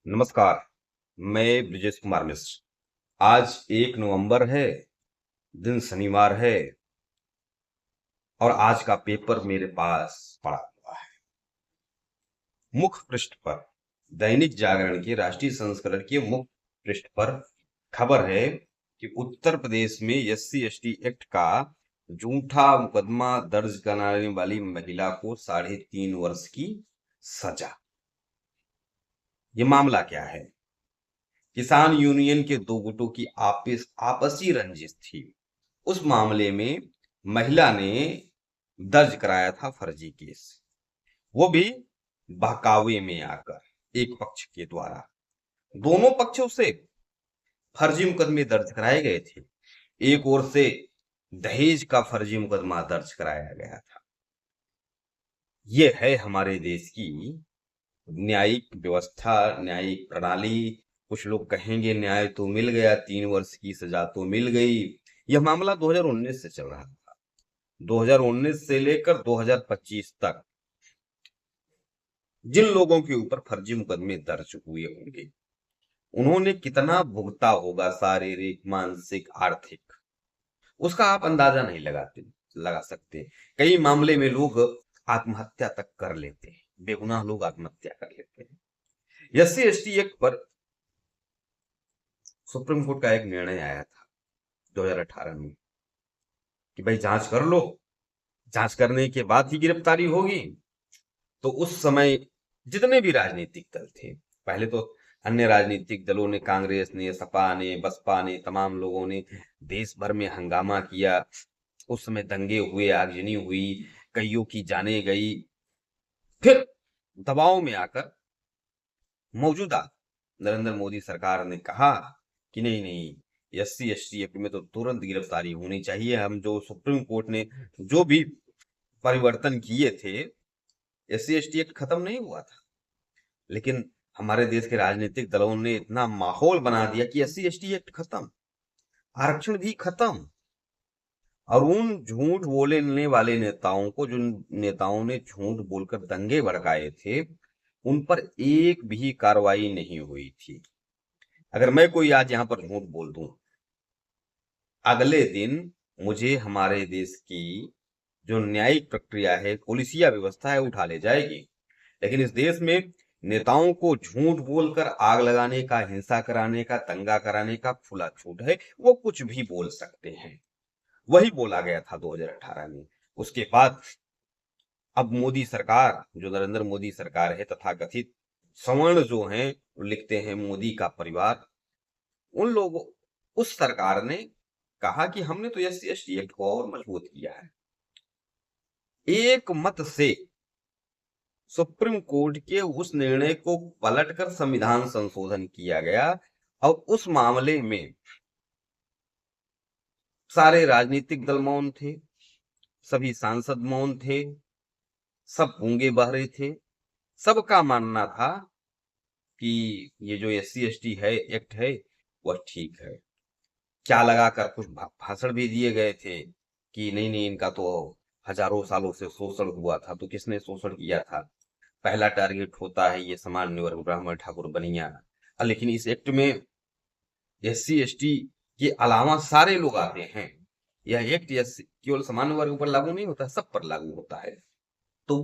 नमस्कार। मैं ब्रिजेश कुमार मिश्र। आज 1 नवंबर है, दिन शनिवार है और आज का पेपर मेरे पास पड़ा हुआ है। मुख्य पृष्ठ पर दैनिक जागरण के राष्ट्रीय संस्करण के मुख्य पृष्ठ पर खबर है कि उत्तर प्रदेश में एससी एसटी एक्ट का झूठा मुकदमा दर्ज कराने वाली महिला को 3.5 वर्ष की सजा। ये मामला क्या है? किसान यूनियन के दो गुटों की आपसी रंजिश थी। उस मामले में महिला ने दर्ज कराया था फर्जी केस, वो भी बहकावे में आकर एक पक्ष के द्वारा। दोनों पक्षों से फर्जी मुकदमे दर्ज कराए गए थे। एक ओर से दहेज का फर्जी मुकदमा दर्ज कराया गया था। ये है हमारे देश की न्यायिक व्यवस्था, न्यायिक प्रणाली। कुछ लोग कहेंगे न्याय तो मिल गया, 3 वर्ष की सजा तो मिल गई। यह मामला 2019 से चल रहा था। 2019 से लेकर 2025 तक जिन लोगों के ऊपर फर्जी मुकदमे दर्ज हुए होंगे, उन्होंने कितना भुगता होगा, शारीरिक, मानसिक, आर्थिक, उसका आप अंदाजा नहीं लगा सकते। कई मामले में लोग आत्महत्या तक कर लेते हैं, बेगुनाह लोग आत्महत्या कर लेते हैं। एससी एसटी एक्ट पर सुप्रीम कोर्ट का एक निर्णय आया था 2018 में कि भाई जांच कर लो, जांच करने के बाद ही गिरफ्तारी होगी। तो उस समय जितने भी राजनीतिक दल थे, पहले तो अन्य राजनीतिक दलों ने, कांग्रेस ने, सपा ने, बसपा ने, तमाम लोगों ने देश भर में हंगामा किया। उस समय दंगे हुए, आगजनी हुई, कईयों की जानें गई। फिर दबाव में आकर मौजूदा नरेंद्र मोदी सरकार ने कहा कि नहीं नहीं, एससी एसटी एक्ट में तो तुरंत गिरफ्तारी होनी चाहिए। हम जो सुप्रीम कोर्ट ने जो भी परिवर्तन किए थे, एससी एसटी एक्ट खत्म नहीं हुआ था, लेकिन हमारे देश के राजनीतिक दलों ने इतना माहौल बना दिया कि एससी एसटी एक्ट खत्म, आरक्षण भी खत्म। और उन झूठ बोलने वाले नेताओं को, जिन नेताओं ने झूठ बोलकर दंगे भड़काए थे, उन पर एक भी कार्रवाई नहीं हुई थी। अगर मैं कोई आज यहां पर झूठ बोल दूं, अगले दिन मुझे हमारे देश की जो न्यायिक प्रक्रिया है, पुलिसिया व्यवस्था है, उठा ले जाएगी। लेकिन इस देश में नेताओं को झूठ बोलकर आग लगाने का, हिंसा कराने का, दंगा कराने का खुला छूट है। वो कुछ भी बोल सकते हैं। वही बोला गया था 2018 में। उसके बाद अब मोदी सरकार, जो नरेंद्र मोदी सरकार है, तथाकथित सवर्ण जो हैं, लिखते हैं मोदी का परिवार, उन लोगों, उस सरकार ने कहा कि हमने तो एससी एसटी एक्ट को और मजबूत किया है। एक मत से सुप्रीम कोर्ट के उस निर्णय को पलटकर संविधान संशोधन किया गया और उस मामले में सारे राजनीतिक दल मौन थे, सभी सांसद मौन थे, सब गूंगे बहरे थे। सबका मानना था कि ये जो एससी एसटी है एक्ट है वह ठीक है। क्या लगाकर कुछ भाषण भी दिए गए थे कि नहीं नहीं, इनका तो हजारों सालों से शोषण हुआ था। तो किसने शोषण किया था? पहला टारगेट होता है ये सामान्य वर्ग, ब्राह्मण, ठाकुर, बनिया। लेकिन इस एक्ट में एससी एसटी के अलावा सारे लोग आते हैं। यह एक्ट केवल सामान्य वर्ग पर लागू नहीं होता, सब पर लागू होता है। तो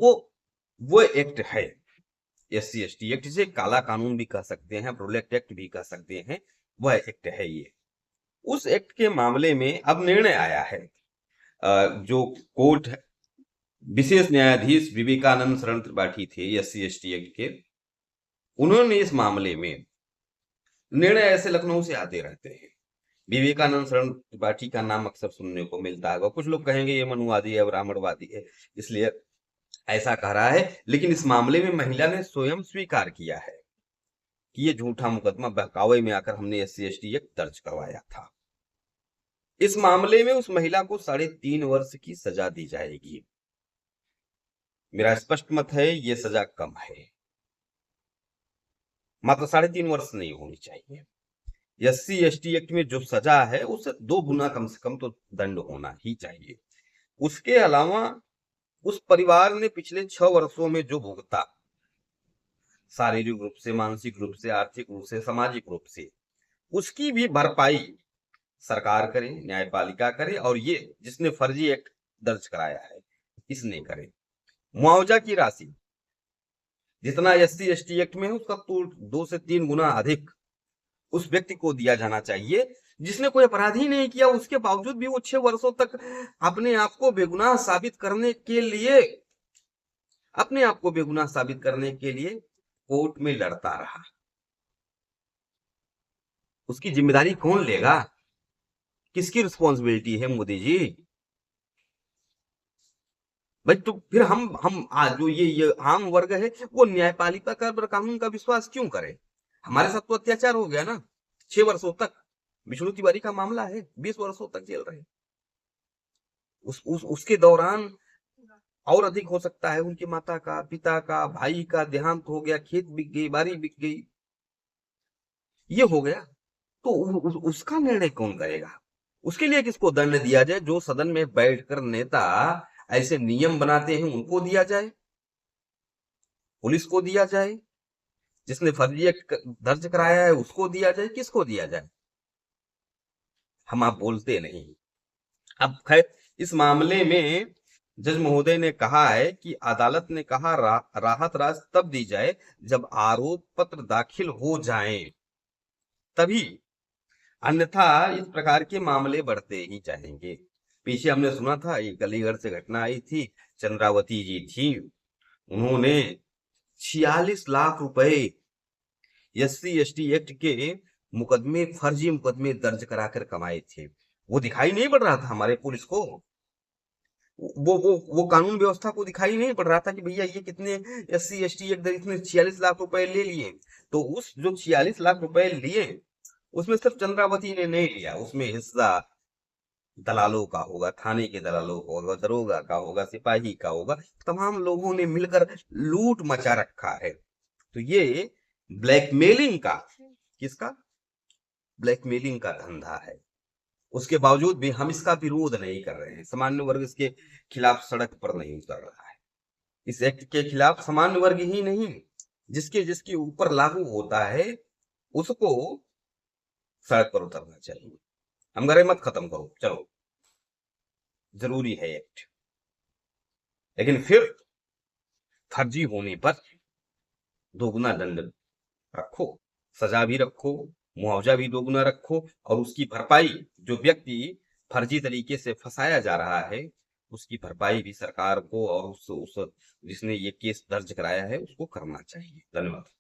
वो एक्ट है एससी एसटी एक्ट, जिसे काला कानून भी कह सकते हैं, प्रोटेक्ट एक्ट भी कह सकते हैं। वह एक्ट है ये। उस एक्ट के मामले में अब निर्णय आया है। जो कोर्ट, विशेष न्यायाधीश विवेकानंद शरण त्रिपाठी थे एससी एसटी एक्ट के, उन्होंने इस मामले में, निर्णय ऐसे लखनऊ से आते रहते हैं, विवेकानंद शरण त्रिपाठी का नाम अक्सर सुनने को मिलता है। कुछ लोग कहेंगे ये मनुवादी है, ब्राह्मणवादी है, इसलिए ऐसा कह रहा है। लेकिन इस मामले में महिला ने स्वयं स्वीकार किया है कि ये झूठा मुकदमा, बहकावे में आकर हमने एससी एसटी एक्ट दर्ज करवाया था। इस मामले में उस महिला को 3.5 वर्ष की सजा दी जाएगी। मेरा स्पष्ट मत है ये सजा कम है, मात्र 3.5 वर्ष नहीं होनी चाहिए। एससी एसटी एक्ट में जो सजा है उससे 2 गुना कम से कम तो दंड होना ही चाहिए। उसके अलावा उस परिवार ने पिछले 6 वर्षों में जो भुगता, शारीरिक रूप से, मानसिक रूप से, आर्थिक रूप से, सामाजिक रूप से, उसकी भी भरपाई सरकार करे, न्यायपालिका करे, और ये जिसने फर्जी एक्ट दर्ज कराया है इसने करे। मुआवजा की राशि जितना SC ST एक्ट में है उसका तो 2 से 3 गुना अधिक उस व्यक्ति को दिया जाना चाहिए जिसने कोई अपराध ही नहीं किया, उसके बावजूद भी वो 6 वर्षों तक अपने आप को बेगुनाह साबित करने के लिए कोर्ट में लड़ता रहा। उसकी जिम्मेदारी कौन लेगा? किसकी रिस्पॉन्सिबिलिटी है मोदी जी? भाई तो फिर हम आज जो ये आम वर्ग है वो न्यायपालिका का और कानून का विश्वास क्यों करे? हमारे साथ तो अत्याचार हो गया ना 6 वर्षों तक। विष्णु तिवारी का मामला है, 20 वर्षों तक जेल रहे। उसके दौरान और अधिक हो सकता है, उनकी माता का, पिता का, भाई का देहांत हो गया, खेत बिक गई, बारी बिक गई, ये हो गया। तो उसका निर्णय कौन करेगा? उसके लिए किसको दंड दिया जाए? जो सदन में बैठकर नेता ऐसे नियम बनाते हैं उनको दिया जाए, पुलिस को दिया जाए, जिसने फर्जी एक्ट दर्ज कराया है उसको दिया जाए, किसको दिया जाए? हम आप बोलते नहीं। अब खैर इस मामले में जज महोदय ने कहा है कि अदालत ने कहा राहत राशि तब दी जाए जब आरोप पत्र दाखिल हो जाए, तभी, अन्यथा इस प्रकार के मामले बढ़ते ही जाएंगे। पीछे हमने सुना था एक अलीगढ़ से घटना आई थी, चंद्रावती जी थी, उन्होंने 46 लाख रुपए SC ST एक्ट के मुकदमे, फर्जी मुकदमे दर्ज कराकर कमाए थे। वो दिखाई नहीं पड़ रहा था हमारे पुलिस को, वो कानून व्यवस्था को दिखाई नहीं पड़ रहा था कि भैया ये कितने SC ST एक्ट इसने 46 लाख रुपए ले लिए। तो उस जो 46 लाख रुपए लिए उसमें सिर्फ चंद्रावती ने नहीं लिया, उसमें हिस्सा दलालों का होगा, थाने के दलालों का होगा, दरोगा का होगा, सिपाही का होगा, तमाम लोगों ने मिलकर लूट मचा रखा है। तो ये ब्लैकमेलिंग का, किसका? ब्लैकमेलिंग का धंधा है। उसके बावजूद भी हम इसका विरोध नहीं कर रहे हैं। सामान्य वर्ग इसके खिलाफ सड़क पर नहीं उतर रहा है। इस एक्ट के खिलाफ सामान्य वर्ग ही नहीं, जिसके जिसके ऊपर लागू होता है उसको सड़क पर उतरना चाहिए। हम करे मत खत्म करो, चलो जरूरी है एक्ट, लेकिन फिर फर्जी होने पर दोगुना दंड रखो, सजा भी रखो, मुआवजा भी दोगुना रखो, और उसकी भरपाई, जो व्यक्ति फर्जी तरीके से फंसाया जा रहा है उसकी भरपाई भी सरकार को और उस जिसने ये केस दर्ज कराया है उसको करना चाहिए। धन्यवाद।